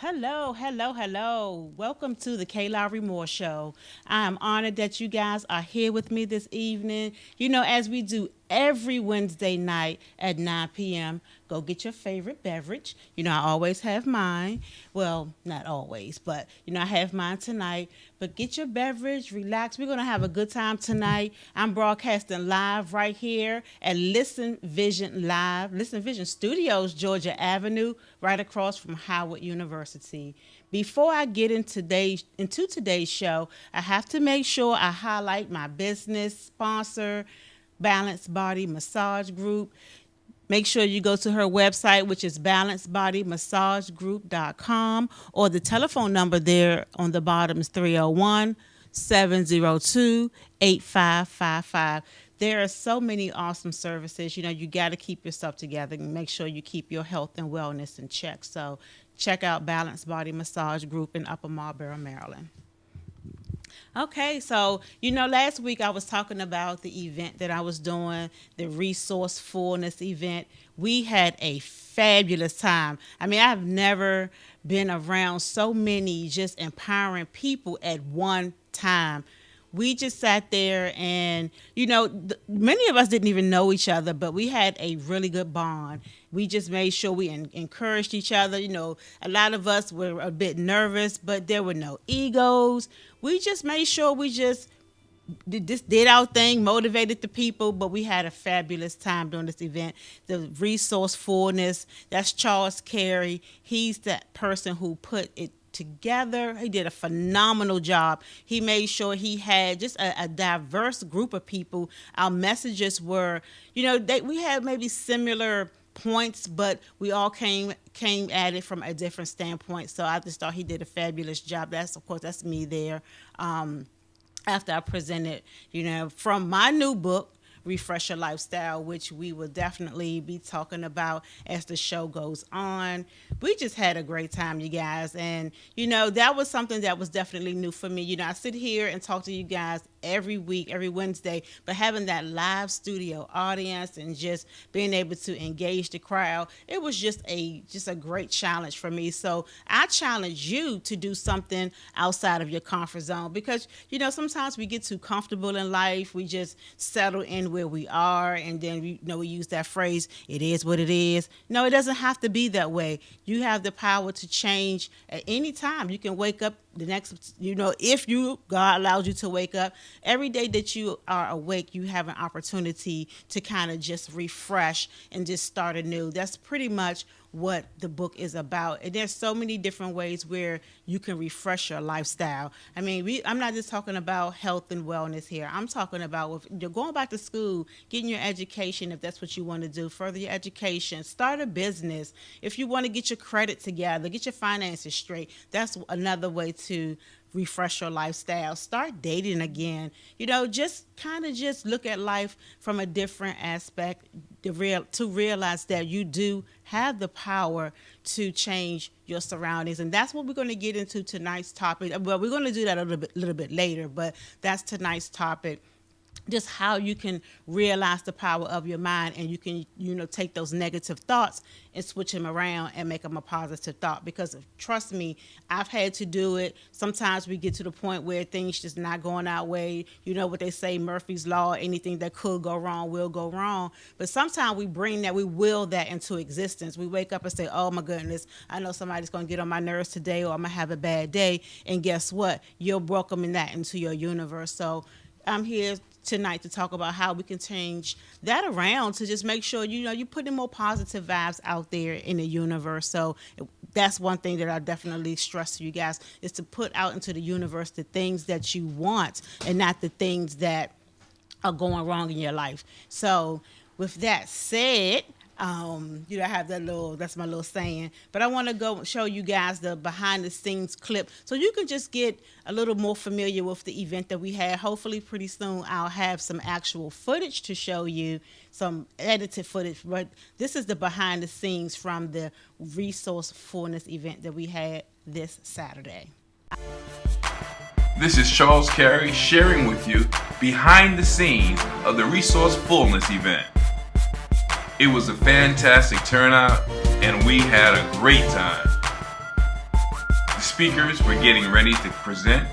Hello, hello, hello. Welcome to the Lowery Moore Show. I am honored that you guys are here with me this evening. As we do every Wednesday night at 9 p.m., go get your favorite beverage. I always have mine. Well, not always, but, I have mine tonight. But get your beverage, relax. We're going to have a good time tonight. I'm broadcasting live right here at Listen Vision Live, Listen Vision Studios, Georgia Avenue, right across from Howard University. Before I get into today's show, I have to make sure I highlight my business sponsor, Balance Body Massage Group. Make sure you go to her website, which is balancebodymassagegroup.com, or the telephone number there on the bottom is 301-702-8555. There are so many awesome services. You got to keep yourself together and make sure you keep your health and wellness in check. So check out Balance Body Massage Group in Upper Marlboro, Maryland. Okay, so last week I was talking about the event that I was doing, the resourcefulness event. We had a fabulous time. I mean, I've never been around so many just empowering people at one time. We just sat there and, many of us didn't even know each other, but we had a really good bond. We just made sure we encouraged each other. A lot of us were a bit nervous, but there were no egos. We just made sure we just did our thing, motivated the people, but we had a fabulous time during this event. The resourcefulness, that's Charles Carey. He's that person who put it together. He did a phenomenal job. He made sure he had just a diverse group of people. Our messages were, we had maybe similar points, but we all came at it from a different standpoint. So I just thought he did a fabulous job. That's me there. After I presented, from my new book, Refresh Your Lifestyle, which we will definitely be talking about as the show goes on. We just had a great time, you guys. And, that was something that was definitely new for me. I sit here and talk to you guys every week, every Wednesday, but having that live studio audience and just being able to engage the crowd, it was just a great challenge for me. So I challenge you to do something outside of your comfort zone because, sometimes we get too comfortable in life. We just settle in where we are, and then we use that phrase, it is what it is. No, it doesn't have to be that way. You have the power to change at any time. You can wake up the next, if God allows you to wake up, every day that you are awake, you have an opportunity to kind of just refresh and just start anew. That's pretty much what the book is about. And there's so many different ways where you can refresh your lifestyle. I mean, I'm not just talking about health and wellness here. I'm talking about if you're going back to school, getting your education, if that's what you want to do, further your education, start a business. If you want to get your credit together, get your finances straight, that's another way to refresh your lifestyle. Start dating again. Just kind of just look at life from a different aspect to realize that you do have the power to change your surroundings. And that's what we're going to get into tonight's topic. Well, we're going to do that a little bit later, but that's tonight's topic. Just how you can realize the power of your mind, and you can, take those negative thoughts and switch them around and make them a positive thought. Because trust me, I've had to do it. Sometimes we get to the point where things just not going our way. You know what they say, Murphy's Law, anything that could go wrong will go wrong. But sometimes we will that into existence. We wake up and say, oh my goodness, I know somebody's going to get on my nerves today, or I'm going to have a bad day. And guess what? You're welcoming that into your universe. So I'm here tonight to talk about how we can change that around to just make sure, you put in more positive vibes out there in the universe. So that's one thing that I definitely stress to you guys, is to put out into the universe the things that you want and not the things that are going wrong in your life. So with that said, I have that's my little saying, but I want to go show you guys the behind the scenes clip so you can just get a little more familiar with the event that we had. Hopefully pretty soon I'll have some actual footage to show you, some edited footage, but this is the behind the scenes from the resourcefulness event that we had this Saturday. This is Charles Carey sharing with you behind the scenes of the resourcefulness event. It was a fantastic turnout, and we had a great time. speakers were getting ready to present,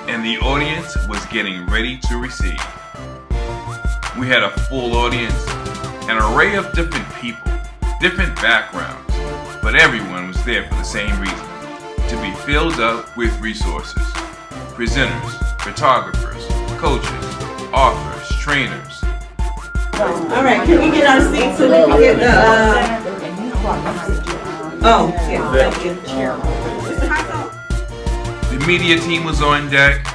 and the audience was getting ready to receive. We had a full audience, an array of different people, different backgrounds, but everyone was there for the same reason, to be filled up with resources. Presenters, photographers, coaches, authors, trainers. All right, can we get our seats so we can get the, oh, yeah, thank you. Mr. Hostel? The media team was on deck.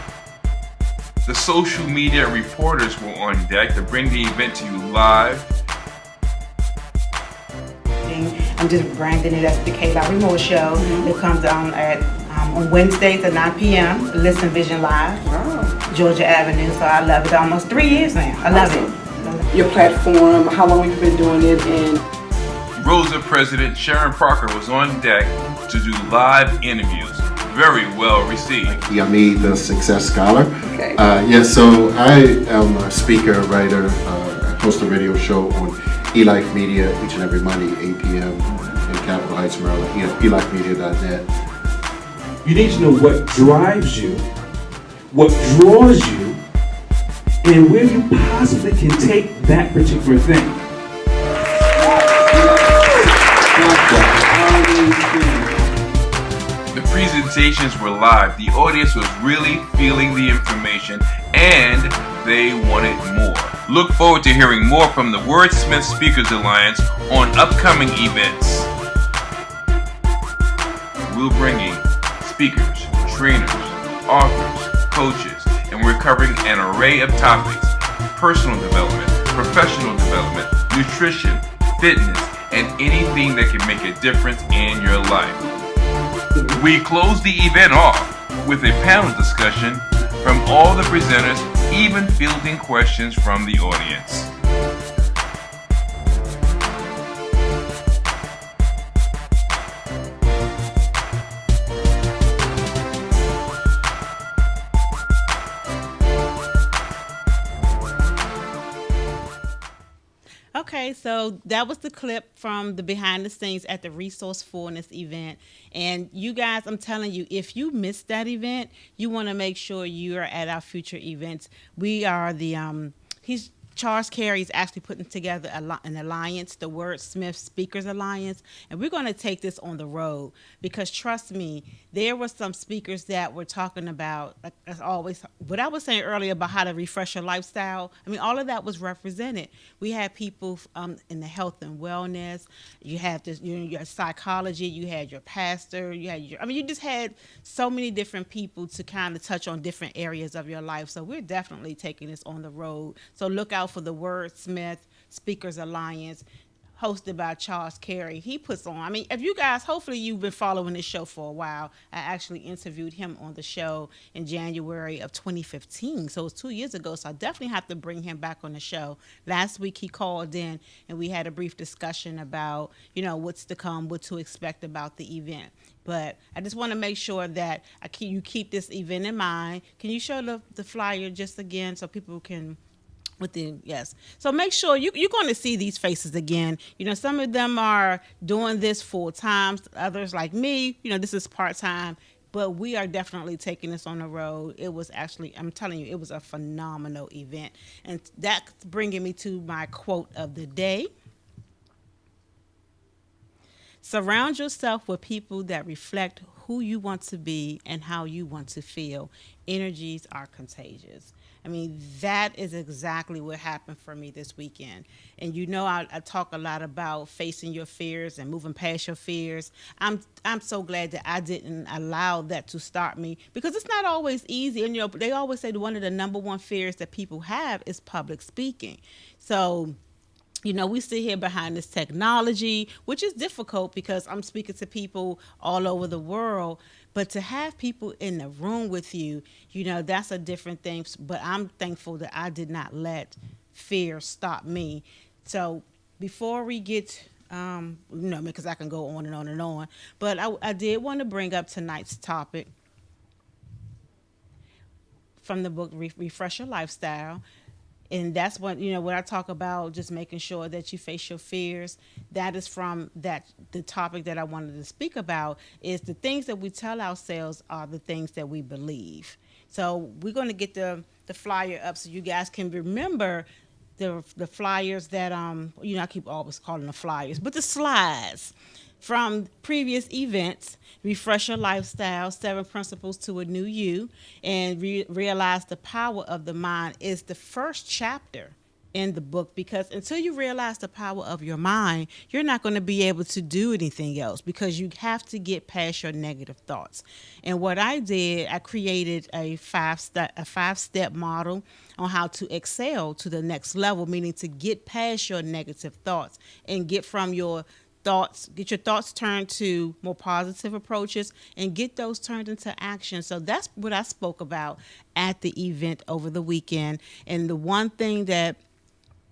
The social media reporters were on deck to bring the event to you live. I'm just branding it as the Lowery Moore Show. It comes on Wednesdays at 9 p.m. Listen Vision Live, Georgia Avenue. So I love it. Almost 3 years now. I love it. Your platform, how long you've been doing it, and Rosa President Sharon Parker was on deck to do live interviews. Very well received. I made the Success Scholar. Okay. So I am a speaker, writer, host a radio show on eLife Media each and every Monday, 8 p.m. in Capitol Heights, Maryland. eLifemedia.net. You need to know what drives you, what draws you, and where you possibly can take that particular thing. The presentations were live. The audience was really feeling the information, and they wanted more. Look forward to hearing more from the Wordsmith Speakers Alliance on upcoming events. We're bringing speakers, trainers, authors, coaches, and we're covering an array of topics: personal development, professional development, nutrition, fitness, and anything that can make a difference in your life. We closed the event off with a panel discussion from all the presenters, even fielding questions from the audience. Okay, so that was the clip from the behind the scenes at the Resourcefulness event. And you guys, I'm telling you, if you missed that event, you want to make sure you are at our future events. We are Charles Carey is actually putting together an alliance, the Wordsmith Speakers Alliance, and we're going to take this on the road because trust me, there were some speakers that were talking about, like as always, what I was saying earlier about how to refresh your lifestyle. I mean, all of that was represented. We had people in the health and wellness. You had this, your psychology. You had your pastor. You just had so many different people to kind of touch on different areas of your life. So we're definitely taking this on the road. So look out for the Wordsmith Speakers Alliance, hosted by Charles Carey. He puts on, I mean, if you guys, hopefully you've been following this show for a while. I actually interviewed him on the show in January of 2015. So it was 2 years ago. So I definitely have to bring him back on the show. Last week he called in and we had a brief discussion about, what's to come, what to expect about the event. But I just want to make sure that you keep this event in mind. Can you show the flyer just again so people can... Yes. So make sure you're going to see these faces again. Some of them are doing this full time. Others like me, this is part time. But we are definitely taking this on the road. It was actually, I'm telling you, it was a phenomenal event. And that's bringing me to my quote of the day. Surround yourself with people that reflect who you want to be and how you want to feel. Energies are contagious. I mean, that is exactly what happened for me this weekend. And I talk a lot about facing your fears and moving past your fears. I'm so glad that I didn't allow that to stop me because it's not always easy. And they always say one of the number one fears that people have is public speaking. So we sit here behind this technology, which is difficult because I'm speaking to people all over the world. But to have people in the room with you, that's a different thing. But I'm thankful that I did not let fear stop me. So before we get, because I can go on and on and on, but I did want to bring up tonight's topic from the book Refresh Your Lifestyle. And that's what, when I talk about just making sure that you face your fears, that is from the topic that I wanted to speak about is the things that we tell ourselves are the things that we believe. So we're going to get the flyer up so you guys can remember the flyers that I keep always calling them flyers, but the slides from previous events. Refresh your lifestyle, 7 principles to a new you, and realize the power of the mind is the first chapter in the book, because until you realize the power of your mind, you're not going to be able to do anything else, because you have to get past your negative thoughts. And what I did, I created a five-step model on how to excel to the next level, meaning to get past your negative thoughts and get your thoughts turned to more positive approaches and get those turned into action. So that's what I spoke about at the event over the weekend. And the one thing that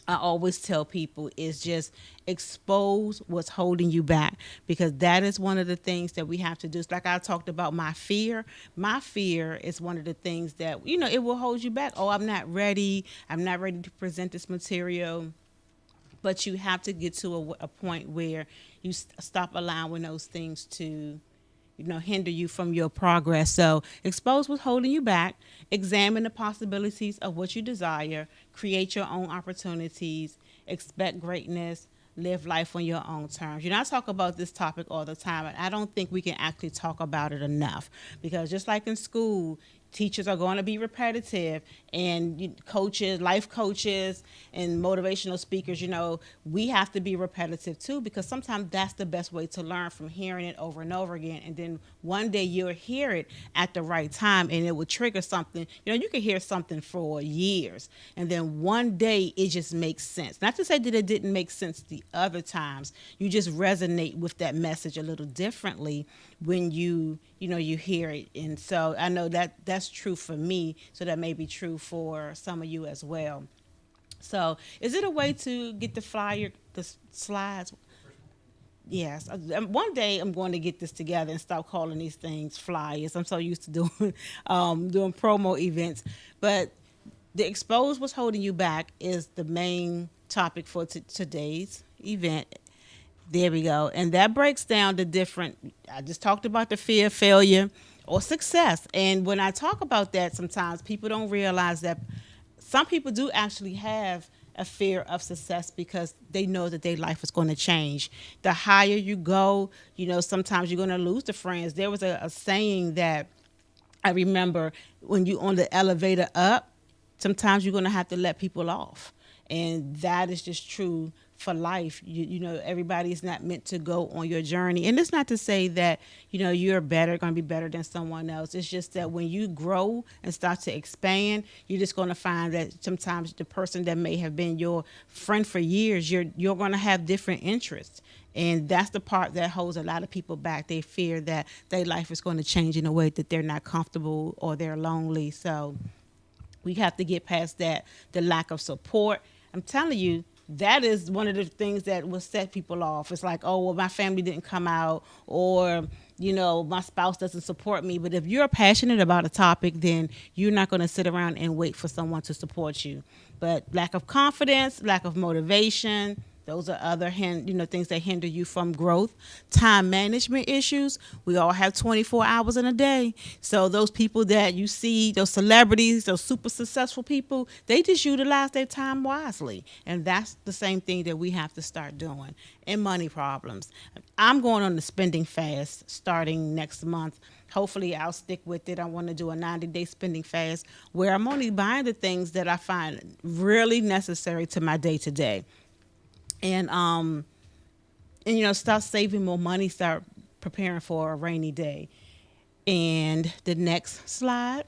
I always tell people is just expose what's holding you back, because that is one of the things that we have to do. It's like I talked about my fear. My fear is one of the things that, it will hold you back. Oh, I'm not ready. I'm not ready to present this material. But you have to get to a point where you stop allowing those things to, hinder you from your progress. So expose what's holding you back, examine the possibilities of what you desire, create your own opportunities, expect greatness, live life on your own terms. I talk about this topic all the time, and I don't think we can actually talk about it enough, because just like in school, teachers are going to be repetitive, and coaches, life coaches, and motivational speakers, we have to be repetitive too, because sometimes that's the best way to learn, from hearing it over and over again. And then one day you'll hear it at the right time, and it will trigger something. You can hear something for years, and then one day it just makes sense. Not to say that it didn't make sense the other times. You just resonate with that message a little differently when you hear it. And so I know that that's true for me, so that may be true for some of you as well. So is it a way to get the slides? Yes. One day I'm going to get this together and stop calling these things flyers. I'm so used to doing doing promo events. But the expose what's holding you back is the main topic for today's event. There we go. And that breaks down the different, I just talked about the fear of failure or success. And when I talk about that, sometimes people don't realize that some people do actually have a fear of success, because they know that their life is going to change. The higher you go, sometimes you're going to lose the friends. There was a saying that I remember: when you on the elevator up, sometimes you're going to have to let people off. And that is just true for life. Everybody is not meant to go on your journey. And it's not to say that, you're going to be better than someone else. It's just that when you grow and start to expand, you're just going to find that sometimes the person that may have been your friend for years, you're going to have different interests. And that's the part that holds a lot of people back. They fear that their life is going to change in a way that they're not comfortable or they're lonely. So we have to get past that, the lack of support. I'm telling you, that is one of the things that will set people off. It's like, oh, well, my family didn't come out, or, my spouse doesn't support me. But if you're passionate about a topic, then you're not going to sit around and wait for someone to support you. But lack of confidence, lack of motivation, those are other things that hinder you from growth. Time management issues. We all have 24 hours in a day. So those people that you see, those celebrities, those super successful people, they just utilize their time wisely. And that's the same thing that we have to start doing. And money problems. I'm going on the spending fast starting next month. Hopefully I'll stick with it. I want to do a 90-day spending fast where I'm only buying the things that I find really necessary to my day-to-day. And start saving more money, start preparing for a rainy day. And the next slide.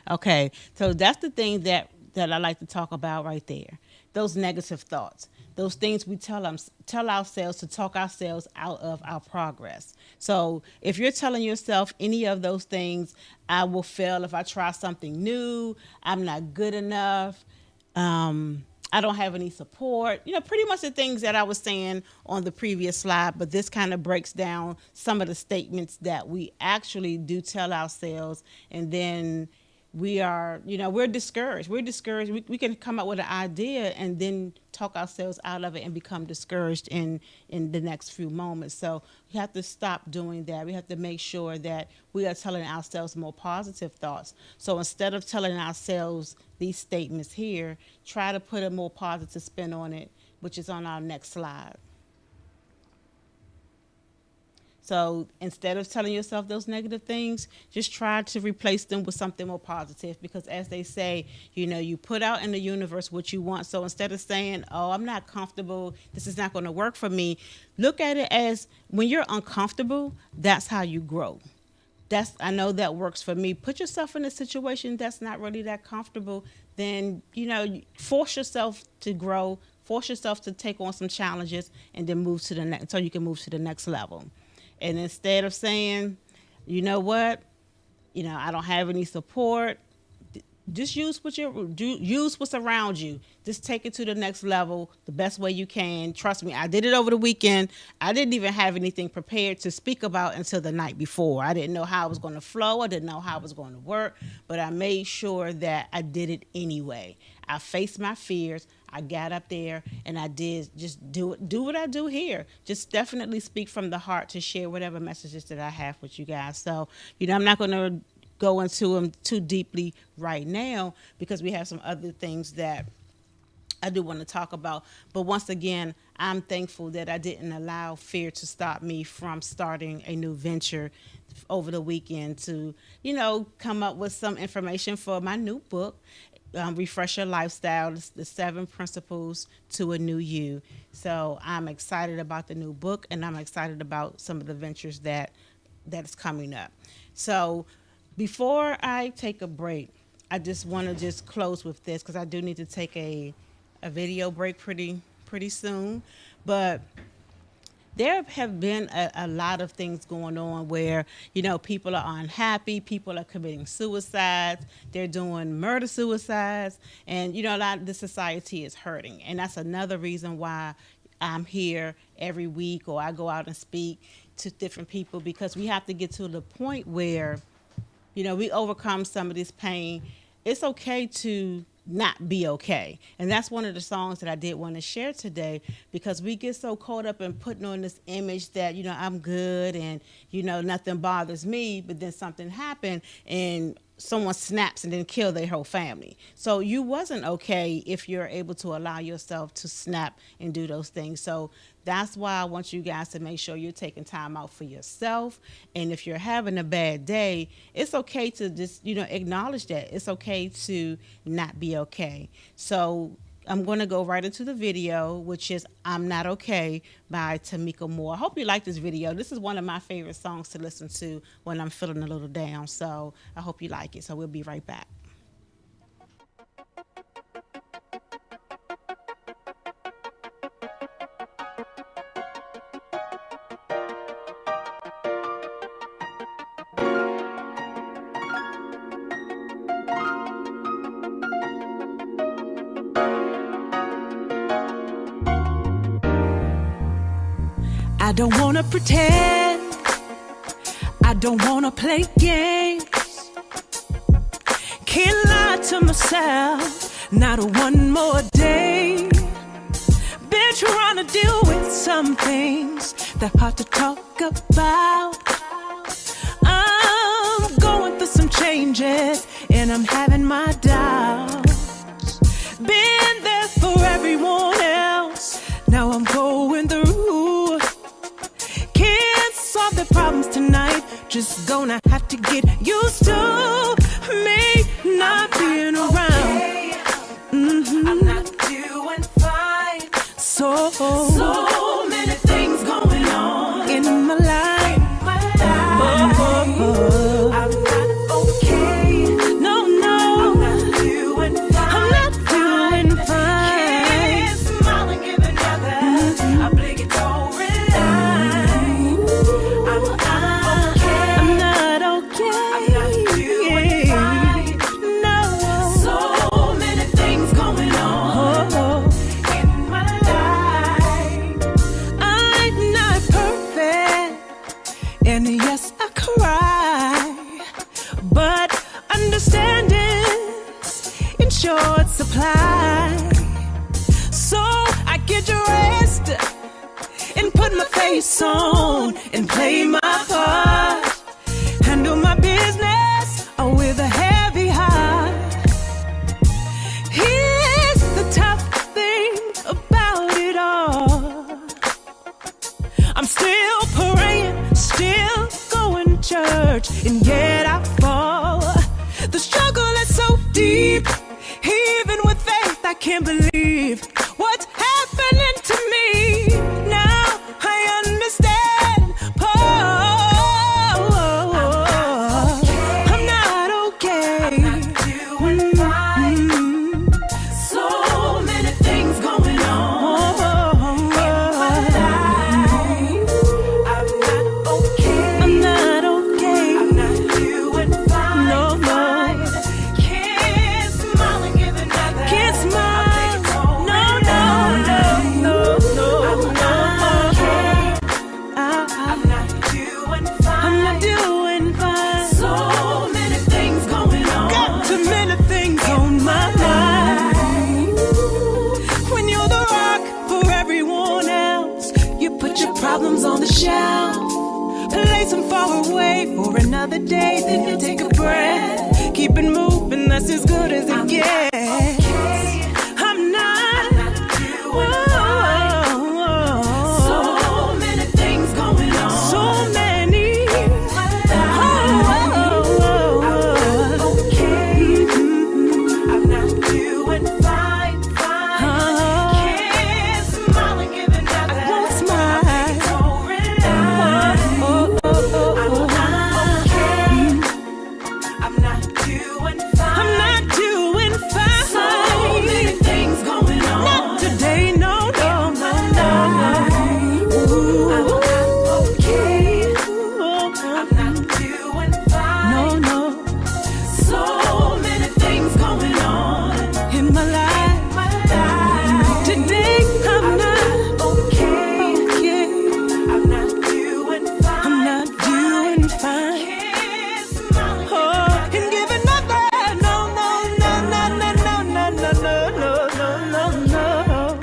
Okay, so that's the thing that I like to talk about right there. Those negative thoughts, those things we tell ourselves to talk ourselves out of our progress. So if you're telling yourself any of those things, I will fail if I try something new, I'm not good enough, I don't have any support, pretty much the things that I was saying on the previous slide, but this kind of breaks down some of the statements that we actually do tell ourselves, and then we are, we're discouraged. We're discouraged. We can come up with an idea and then talk ourselves out of it and become discouraged in the next few moments. So we have to stop doing that. We have to make sure that we are telling ourselves more positive thoughts. So instead of telling ourselves these statements here, try to put a more positive spin on it, which is on our next slide. So instead of telling yourself those negative things, just try to replace them with something more positive, because as they say, you put out in the universe what you want. So instead of saying, oh, I'm not comfortable, this is not going to work for me, look at it as when you're uncomfortable, that's how you grow. I know that works for me. Put yourself in a situation that's not really that comfortable, then, force yourself to grow, force yourself to take on some challenges, and then move to the next, so you can move to the next level. And instead of saying, you know what, I don't have any support, just use what's around you. Just take it to the next level the best way you can. Trust me, I did it over the weekend. I didn't even have anything prepared to speak about until the night before. I didn't know how it was going to flow. I didn't know how it was going to work, but I made sure that I did it anyway. I faced my fears. I got up there and I did just do what I do here. Just definitely speak from the heart to share whatever messages that I have with you guys. So, I'm not going to go into them too deeply right now because we have some other things that I do want to talk about. But once again, I'm thankful that I didn't allow fear to stop me from starting a new venture over the weekend to, come up with some information for my new book. Refresh Your Lifestyle, the 7 Principles to a New You. So I'm excited about the new book, and I'm excited about some of the ventures that's coming up. So before I take a break, I just want to close with this, because I do need to take a video break pretty soon. But there have been a lot of things going on where, people are unhappy, people are committing suicides, they're doing murder-suicides, and, a lot of the society is hurting. And that's another reason why I'm here every week, or I go out and speak to different people, because we have to get to the point where, we overcome some of this pain. It's okay to not be okay. And that's one of the songs that I did want to share today, because we get so caught up in putting on this image that, I'm good and, nothing bothers me, but then something happened and someone snaps and then kill their whole family. So you wasn't okay if you're able to allow yourself to snap and do those things. So that's why I want you guys to make sure you're taking time out for yourself. And if you're having a bad day, it's okay to just, acknowledge that. It's okay to not be okay. So I'm going to go right into the video, which is I'm Not Okay by Tamika Moore. I hope you like this video. This is one of my favorite songs to listen to when I'm feeling a little down. So I hope you like it. So we'll be right back. I don't wanna pretend, I don't wanna play games, can't lie to myself, not one more day. Been trying to deal with some things that hard to talk about. I'm going through some changes and I'm having my doubts. Been there for everyone else, now I'm going through. Can't solve the problems tonight, just gonna have to get used to me not being around. I'm not doing fine. So many things going on in my life. I'm not okay. No, I'm not doing fine. I'm not doing fine. Can't smile and give another obligatory line. I'm okay. I'm not okay. I'm not doing fine. No. So many things going on in my life. own and play my part. Handle my business with a heavy heart. Here's the tough thing about it all. I'm still praying, still going to church, and yet I fall. The struggle is so deep, even with faith I can't believe what's happening to me. Now I understand, Paul. I'm not okay. So many things going on in my life. I'm not okay. I'm not okay. I'm not doing fine. No, no. Can't smile and give another. Can't smile. No, no, no, no, no. I'm not doing fine. I'm not doing fine. So many things going on. Got too many things on my mind. When you're the rock for everyone else, you put your problems on the shelf, place them far away for another day, then you take a breath, keep it moving, that's as good as it gets. I'm not doing fine. So many things going on. So many. I'm not doing fine, fine. Can't smile and give another. I won't smile. I'm not doing fine. I'm not doing fine. So many things going on. Not today, no, no, no, no. Ooh, I'm not okay. I'm not doing fine. No, no. So many things going on in my life. Today, I'm not okay. I'm not doing fine. I'm not doing fine. Oh, and give another. No, no, no, no, no, no, no, no, no, no, no, no.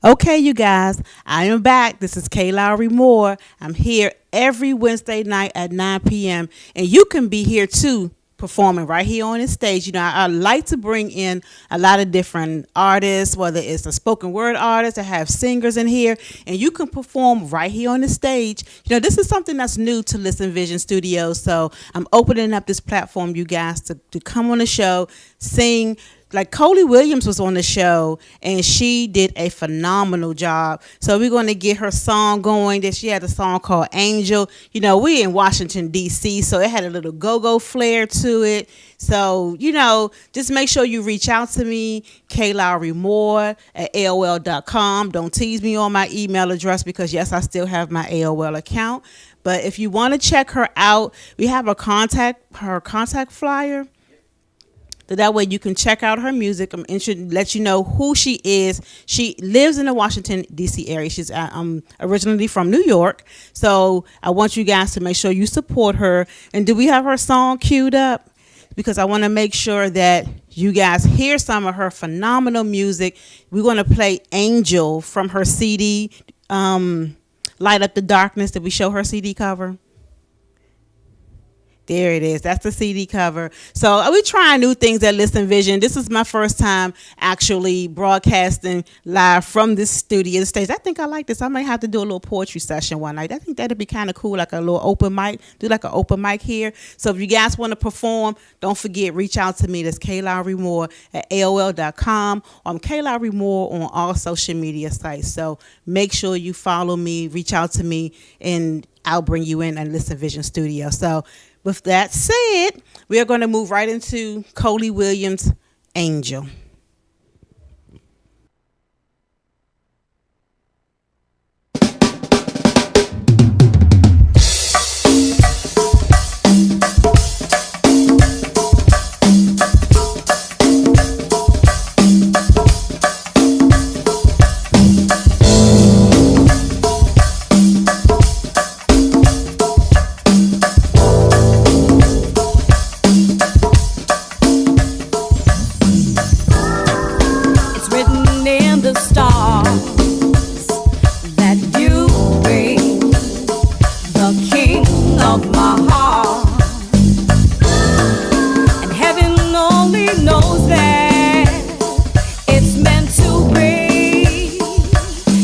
Okay, you guys, I am back. This is Lowery Moore. I'm here every Wednesday night at 9 p.m. And you can be here too, performing right here on the stage. You know, I like to bring in a lot of different artists, whether it's a spoken word artist, I have singers in here, and you can perform right here on the stage. You know, this is something that's new to Listen Vision Studios, so I'm opening up this platform, you guys, to come on the show, sing. Like Coley Williams was on the show and she did a phenomenal job. So we're going to get her song going. That she had a song called Angel. You know, we in Washington, D.C., so it had a little go-go flair to it. So, you know, just make sure you reach out to me, Lowery Moore at AOL.com. Don't tease me on my email address because, yes, I still have my AOL account. But if you want to check her out, we have her contact flyer. So that way you can check out her music. I'm interested to let you know who she is. She lives in the Washington, D.C. area. She's originally from New York. So I want you guys to make sure you support her. And do we have her song queued up? Because I want to make sure that you guys hear some of her phenomenal music. We're going to play Angel from her CD, Light Up the Darkness. Did we show her CD cover? There it is. That's the CD cover. So we're trying new things at Listen Vision. This is my first time actually broadcasting live from this studio stage. I think I like this. I might have to do a little poetry session one night. I think that'd be kind of cool, like a little open mic. Do like an open mic here. So if you guys want to perform, don't forget, reach out to me. That's Lowery Moore at AOL.com. I'm Lowery Moore on all social media sites. So make sure you follow me, reach out to me, and I'll bring you in at Listen Vision Studio. So with that said, we are going to move right into Coley Williams' Angel.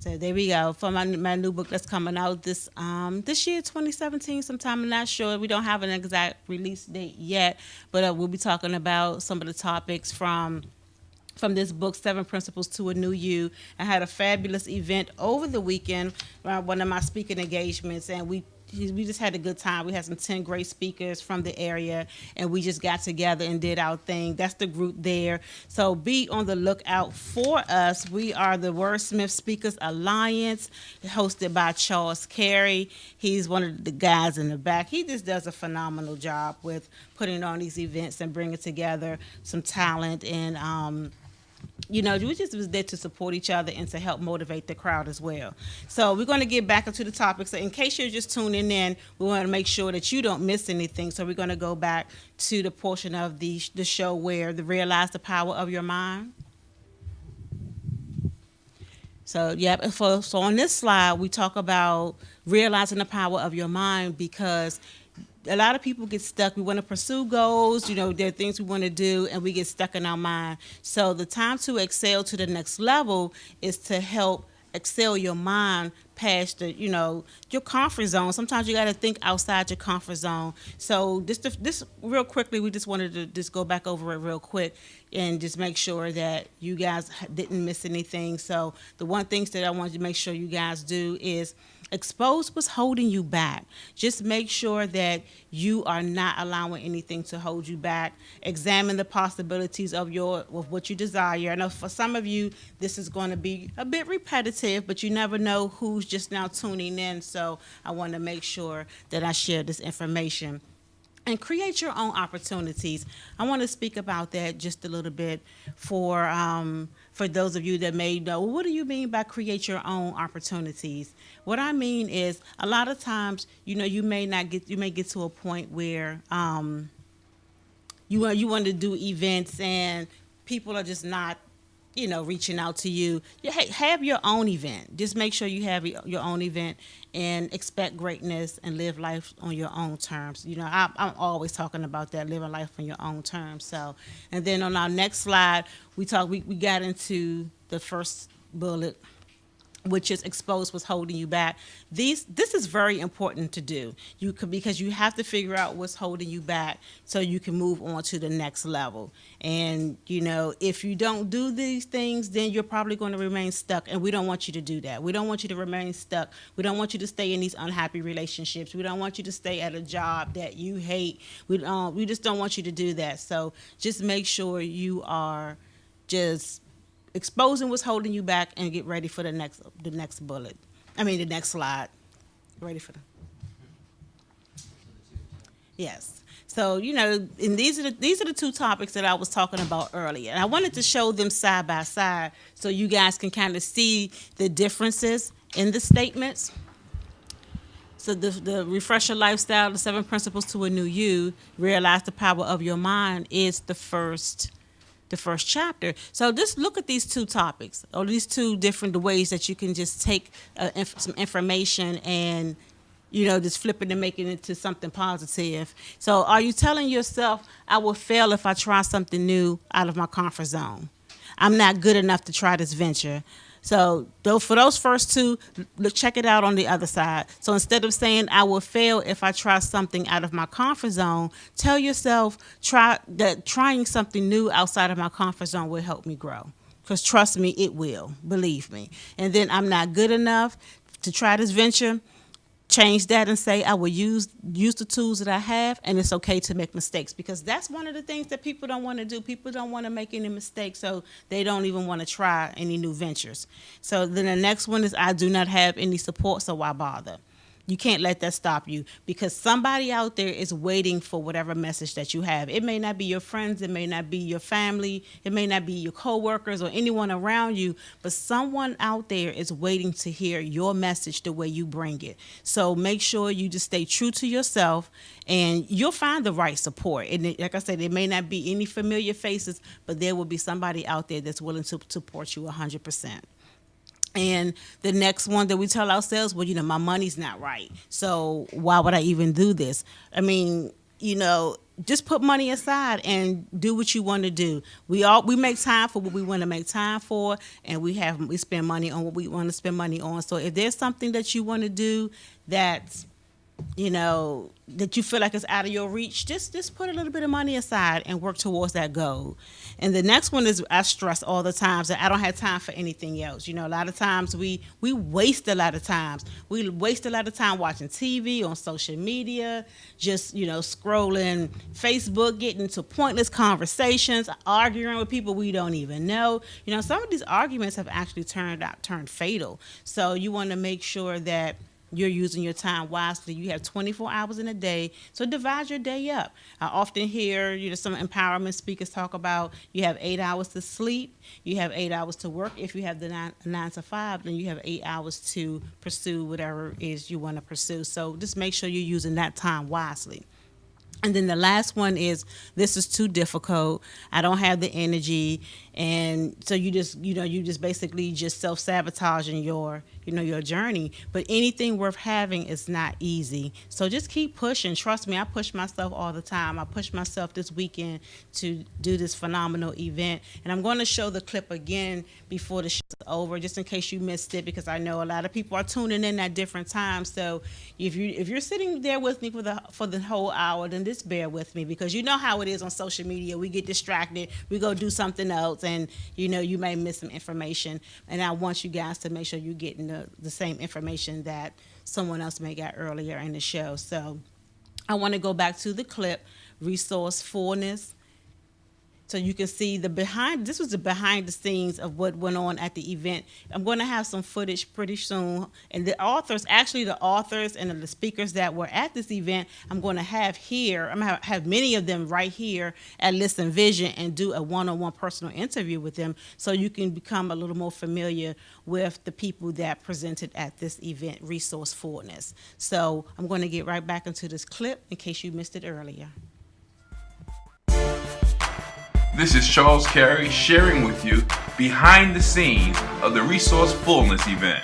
So there we go for my new book that's coming out this year, 2017, sometime. I'm not sure. We don't have an exact release date yet, but we'll be talking about some of the topics from this book, Seven Principles to a New You. I had a fabulous event over the weekend, one of my speaking engagements, and we just had a good time. We had some 10 great speakers from the area, and we just got together and did our thing. That's the group there. So be on the lookout for us. We are the Wordsmith Speakers Alliance, hosted by Charles Carey. He's one of the guys in the back. He just does a phenomenal job with putting on these events and bringing together some talent, and we just was there to support each other and to help motivate the crowd as well. So we're going to get back into the topic. So in case you're just tuning in, we want to make sure that you don't miss anything. So we're going to go back to the portion of the show where realize the power of your mind. So so on this slide, we talk about realizing the power of your mind, because a lot of people get stuck. We want to pursue goals, there are things we want to do, and we get stuck in our mind. So the time to excel to the next level is to help excel your mind past your comfort zone. Sometimes you got to think outside your comfort zone. So this real quickly, we just wanted to just go back over it real quick and just make sure that you guys didn't miss anything. So the one things that I wanted to make sure you guys do is expose what's holding you back. Just make sure that you are not allowing anything to hold you back. Examine the possibilities of what you desire. I know for some of you, this is going to be a bit repetitive, but you never know who's just now tuning in. So I want to make sure that I share this information. And create your own opportunities. I want to speak about that just a little bit for those of you that may know, what do you mean by create your own opportunities? What I mean is, a lot of times, you may get to a point where you want to do events and people are just not reaching out to you. Have your own event. Just make sure you have your own event and expect greatness and live life on your own terms. I'm always talking about that, living life on your own terms. So, and then on our next slide, we got into the first bullet, which is expose what's holding you back. This is very important to do. Because you have to figure out what's holding you back so you can move on to the next level. And if you don't do these things, then you're probably going to remain stuck. And we don't want you to do that. We don't want you to remain stuck. We don't want you to stay in these unhappy relationships. We don't want you to stay at a job that you hate. We just don't want you to do that. So just make sure you are just exposing what's holding you back and get ready for the next bullet. The next slide. Ready for Yes. So, and these are the two topics that I was talking about earlier. And I wanted to show them side by side so you guys can kind of see the differences in the statements. So the Refresh Your Lifestyle, the 7 Principles to a New You, Realize the Power of Your Mind is the first chapter. So just look at these two topics, or these two different ways that you can just take some information and, just flip it and make it into something positive. So are you telling yourself, I will fail if I try something new out of my comfort zone? I'm not good enough to try this venture. So for those first two, check it out on the other side. So instead of saying I will fail if I try something out of my comfort zone, tell yourself trying something new outside of my comfort zone will help me grow. Because trust me, it will. Believe me. And then I'm not good enough to try this venture. Change that and say I will use the tools that I have, and it's okay to make mistakes, because that's one of the things that people don't want to do. People don't want to make any mistakes, so they don't even want to try any new ventures. So then the next one is I do not have any support, so why bother? You can't let that stop you, because somebody out there is waiting for whatever message that you have. It may not be your friends, it may not be your family, it may not be your coworkers or anyone around you, but someone out there is waiting to hear your message the way you bring it. So make sure you just stay true to yourself, and you'll find the right support. And like I said, there may not be any familiar faces, but there will be somebody out there that's willing to support you 100%. And the next one that we tell ourselves, well, my money's not right, so why would I even do this? just put money aside and do what you want to do. We make time for what we want to make time for, and we spend money on what we want to spend money on. So if there's something that you want to do that's that you feel like it's out of your reach, just put a little bit of money aside and work towards that goal. And the next one is, I stress all the times that I don't have time for anything else. A lot of times we waste a lot of times. We waste a lot of time watching TV, on social media, just, scrolling Facebook, getting into pointless conversations, arguing with people we don't even know. Some of these arguments have actually turned fatal. So you want to make sure that you're using your time wisely. You have 24 hours in a day, so divide your day up. I often hear, some empowerment speakers talk about you have 8 hours to sleep, you have 8 hours to work. If you have the 9 to 5, then you have 8 hours to pursue whatever it is you want to pursue. So just make sure you're using that time wisely. And then the last one is, this is too difficult. I don't have the energy. And so you just basically just self-sabotaging your journey. But anything worth having is not easy. So just keep pushing. Trust me, I push myself all the time. I pushed myself this weekend to do this phenomenal event. And I'm going to show the clip again before the show's over, just in case you missed it, because I know a lot of people are tuning in at different times. So if you're sitting there with me for the whole hour, then just bear with me, because you know how it is on social media. We get distracted, we go do something else, and you may miss some information. And I want you guys to make sure you're getting the same information that someone else may got earlier in the show. So I want to go back to the clip, resourcefulness. So you can see this was the behind the scenes of what went on at the event. I'm going to have some footage pretty soon. And the authors and the speakers that were at this event, I'm going to have here. I'm going to have many of them right here at Listen Vision and do a one-on-one personal interview with them, so you can become a little more familiar with the people that presented at this event, resourcefulness. So I'm going to get right back into this clip in case you missed it earlier. This is Charles Carey sharing with you behind the scenes of the Resourcefulness event.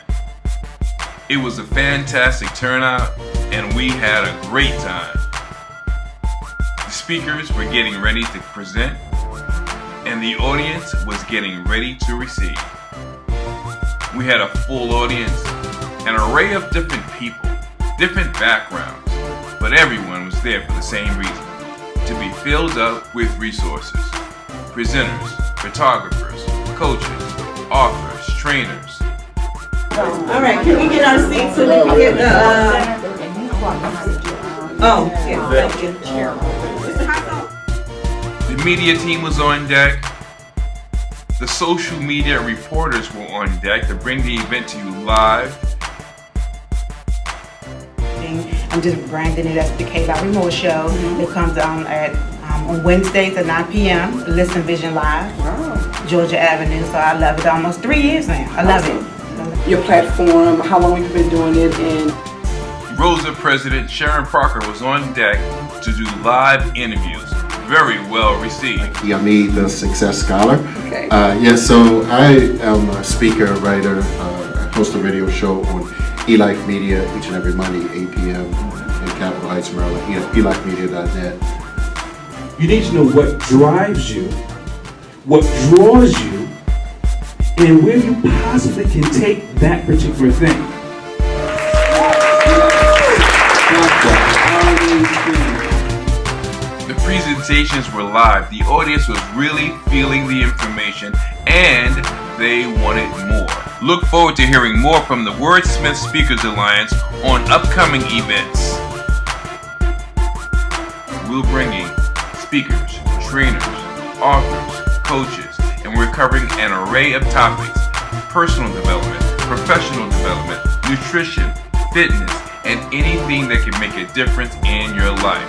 It was a fantastic turnout and we had a great time. The speakers were getting ready to present and the audience was getting ready to receive. We had a full audience, an array of different people, different backgrounds, but everyone was there for the same reason: to be filled up with resources. Presenters, photographers, coaches, authors, trainers. All right, can we get our seats so we can get thank you. The media team was on deck. The social media reporters were on deck to bring the event to you live. I'm just branding it as the Lowery Moore show. It comes on Wednesdays at 9 p.m. Listen Vision Live, Georgia Avenue. So I love it. Almost 3 years now. I love it. Your platform, how long have you been doing it, and Rosa President Sharon Parker was on deck to do live interviews. Very well received. Yami, the Success Scholar. Okay. So I am a speaker, writer, I host a radio show on eLife Media each and every Monday, 8 p.m. in Capitol Heights, Maryland, elifemedia.net. You need to know what drives you, what draws you, and where you possibly can take that particular thing. The presentations were live. The audience was really feeling the information and they wanted more. Look forward to hearing more from the Wordsmith Speakers Alliance on upcoming events. We're bringing speakers, trainers, authors, coaches, and we're covering an array of topics: personal development, professional development, nutrition, fitness, and anything that can make a difference in your life.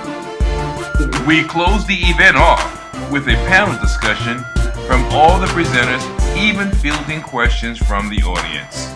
We close the event off with a panel discussion from all the presenters, even fielding questions from the audience.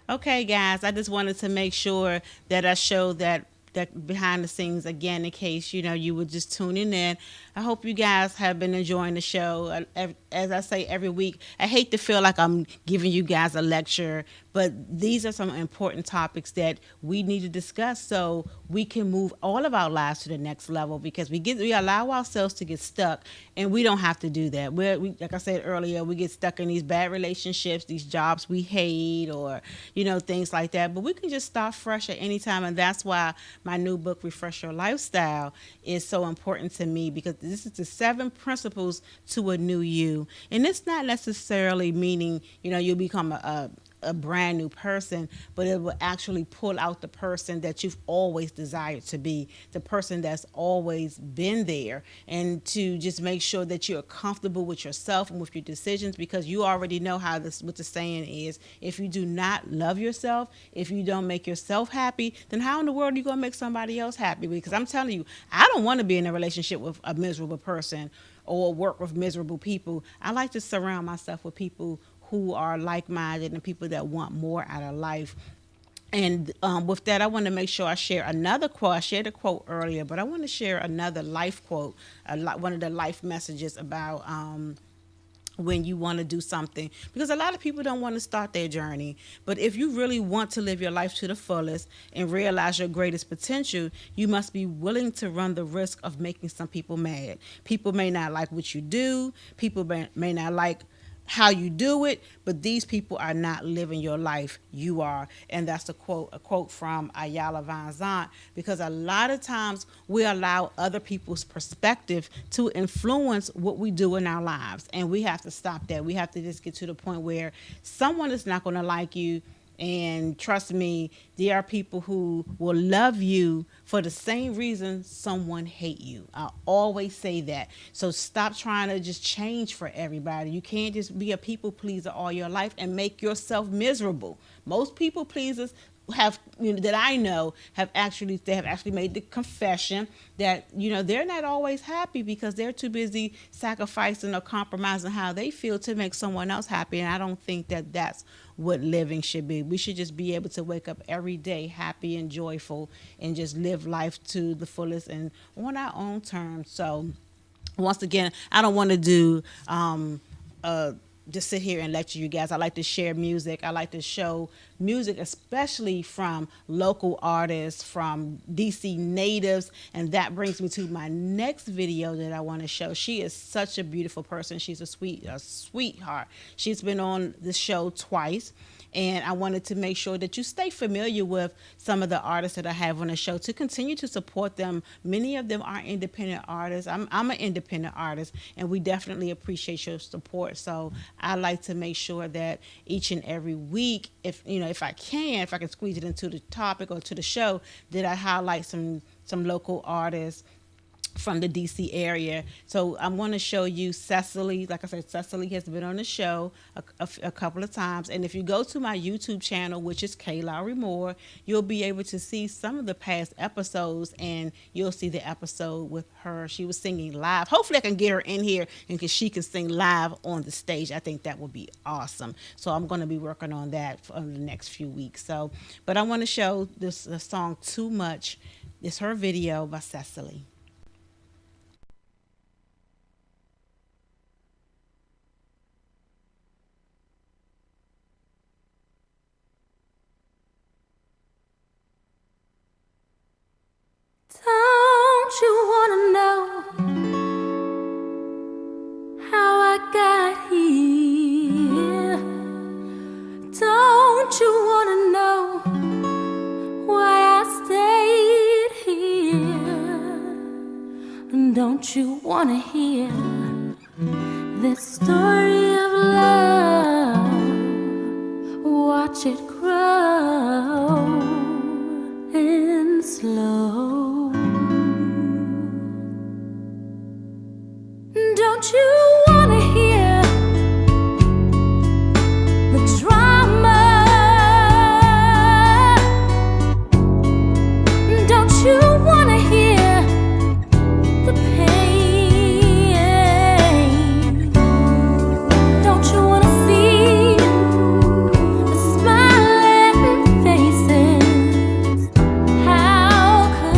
Okay, guys, I just wanted to make sure that I showed that that behind the scenes again, in case you were just tuning in. I hope you guys have been enjoying the show. As I say every week, I hate to feel like I'm giving you guys a lecture, but these are some important topics that we need to discuss so we can move all of our lives to the next level, because we allow ourselves to get stuck, and we don't have to do that. We like I said earlier, we get stuck in these bad relationships, these jobs we hate, or things like that. But we can just start fresh at any time, and that's why my new book, Refresh Your Lifestyle, is so important to me, because this is the 7 principles to a new you. And it's not necessarily meaning you'll become a brand new person, but it will actually pull out the person that you've always desired to be, the person that's always been there, and to just make sure that you're comfortable with yourself and with your decisions, because you already know what the saying is: if you do not love yourself, if you don't make yourself happy, then how in the world are you going to make somebody else happy? Because I'm telling you, I don't want to be in a relationship with a miserable person or work with miserable people. I like to surround myself with people who are like-minded and people that want more out of life. And with that, I want to make sure I share another quote. I shared a quote earlier, but I want to share another life quote, one of the life messages about when you want to do something, because a lot of people don't want to start their journey. But if you really want to live your life to the fullest and realize your greatest potential, you must be willing to run the risk of making some people mad. People may not like what you do. People may not like how you do it, but these people are not living your life. You are. And that's a quote from Ayala Van Zant, because a lot of times we allow other people's perspective to influence what we do in our lives, and we have to stop that. We have to just get to the point where someone is not going to like you. And trust me, there are people who will love you for the same reason someone hate you. I always say that. So stop trying to just change for everybody. You can't just be a people pleaser all your life and make yourself miserable. Most people pleasers that I know have actually made the confession that they're not always happy because they're too busy sacrificing or compromising how they feel to make someone else happy. And I don't think that that's what living should be. We should just be able to wake up every day happy and joyful and just live life to the fullest and on our own terms. So once again, I don't want to do just sit here and lecture you guys. I like to share music. I like to show music, especially from local artists, from DC natives. And that brings me to my next video that I want to show. She is such a beautiful person. She's a sweetheart. She's been on the show twice. And I wanted to make sure that you stay familiar with some of the artists that I have on the show to continue to support them. Many of them are independent artists. I'm an independent artist, and we definitely appreciate your support. So I like to make sure that each and every week, if I can squeeze it into the topic or to the show, that I highlight some local artists from the DC area. So I'm going to show you Cecily. Like I said, Cecily has been on the show a couple of times. And if you go to my YouTube channel, which is Lowery Moore, you'll be able to see some of the past episodes, and you'll see the episode with her. She was singing live. Hopefully I can get her in here and she can sing live on the stage. I think that would be awesome. So I'm going to be working on that for the next few weeks. But I want to show the song Too Much. It's her video by Cecily. Don't you wanna know how I got here? Don't you wanna know why I stayed here? And don't you wanna hear this story of love? Watch it grow and slow. Don't you wanna hear the drama? Don't you wanna hear the pain? Don't you wanna see the smiling faces? How could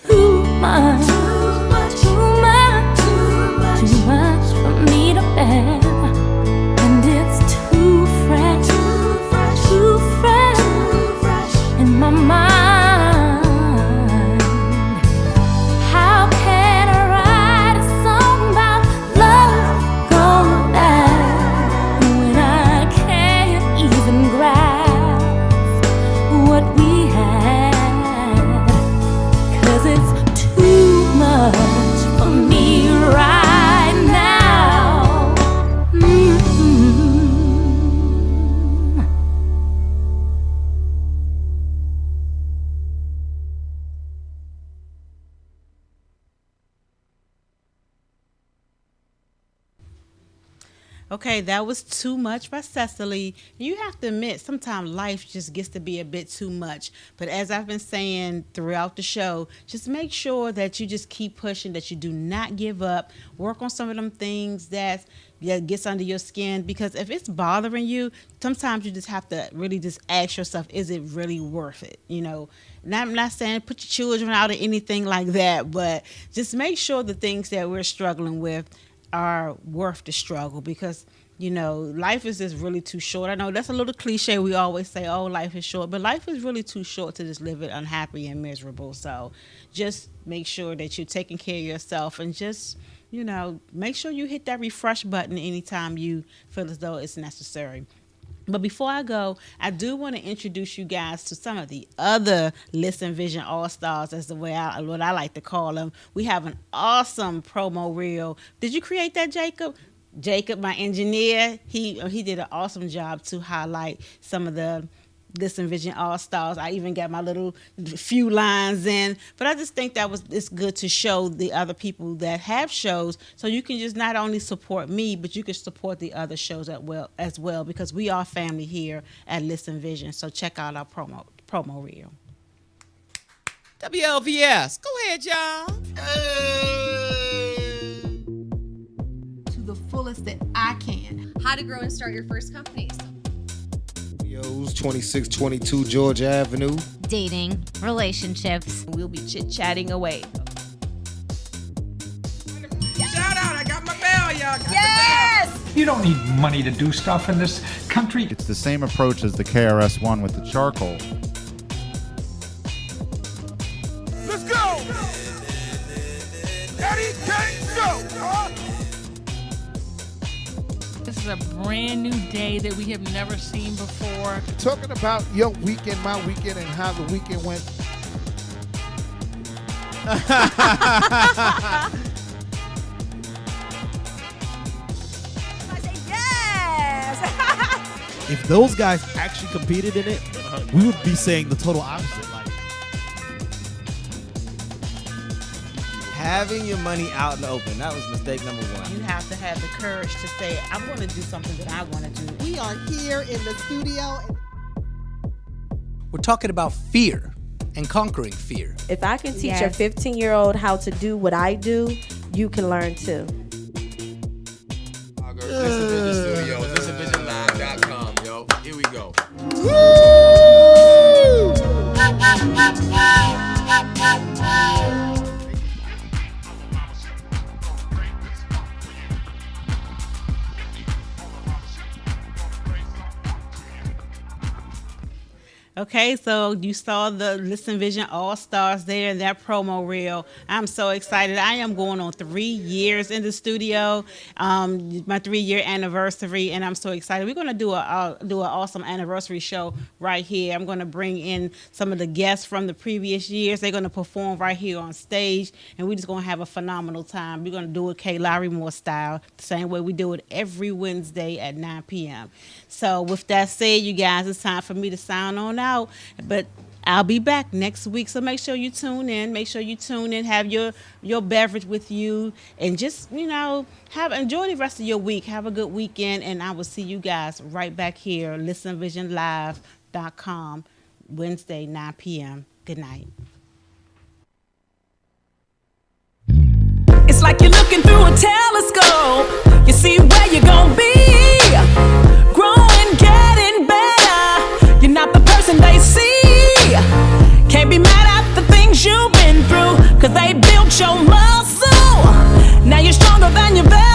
too much, too much, too much for me to bear. And it's too fresh in my mind. How can I write a song about love gone bad when I can't even grasp what we had? 'Cause it's too much for me right now. Mm-hmm. Okay, that was Too Much by Cecily. You have to admit, sometimes life just gets to be a bit too much. But as I've been saying throughout the show, just make sure that you just keep pushing, that you do not give up. Work on some of them things that gets under your skin. Because if it's bothering you, sometimes you just have to really just ask yourself, is it really worth it? You know, and I'm not saying put your children out or anything like that, but just make sure the things that we're struggling with are worth the struggle, because you know life is just really too short. I know that's a little cliche. We always say, oh, life is short, but life is really too short to just live it unhappy and miserable. So just make sure that you're taking care of yourself, and just, you know, make sure you hit that refresh button anytime you feel as though it's necessary. But before I go, I do want to introduce you guys to some of the other Listen Vision All-Stars, as what I like to call them. We have an awesome promo reel. Did you create that, Jacob? Jacob, my engineer, he did an awesome job to highlight some of the Listen Vision All-Stars. I even got my little few lines in, but I just think it's good to show the other people that have shows, so you can just not only support me, but you can support the other shows as well, because we are family here at Listen Vision. So check out our promo reel. WLVS, go ahead, y'all. To the fullest that I can. How to grow and start your first company. Studios, 2622 Georgia Avenue. Dating, relationships. We'll be chit-chatting away. Shout out, I got my bell, y'all. Yes! You don't need money to do stuff in this country. It's the same approach as the KRS-One with the charcoal. Let's go! Eddie Kane Show! This is a brand new day that we have never seen before. Talking about your weekend, my weekend, and how the weekend went. I say yes! If those guys actually competed in it, we would be saying the total opposite. Like, having your money out in the open, that was mistake number one. You have to have the courage to say, I'm going to do something that I want to do. We are here in the studio. We're talking about fear and conquering fear. If I can teach a 15-year-old how to do what I do, you can learn too. Listen Vision Studios, listenvisionlive.com, yo. Here we go. Okay, so you saw the Listen Vision All-Stars there in that promo reel. I'm so excited. I am going on 3 years in the studio, my 3-year anniversary, and I'm so excited. We're going to do an awesome anniversary show right here. I'm going to bring in some of the guests from the previous years. They're going to perform right here on stage, and we're just going to have a phenomenal time. We're going to do it Lowery Moore style, the same way we do it every Wednesday at 9 p.m. So with that said, you guys, it's time for me to sign on out. But I'll be back next week, so make sure you tune in. Make sure you tune in, have your beverage with you, and just, you know, enjoy the rest of your week. Have a good weekend, and I will see you guys right back here, listenvisionlive.com, Wednesday, 9 p.m. Good night. It's like you're looking through a telescope. You see where you're gonna be. Growing, getting better. You're not the person they see. Can't be mad at the things you've been through. they built your muscle. Now you're stronger than you've ever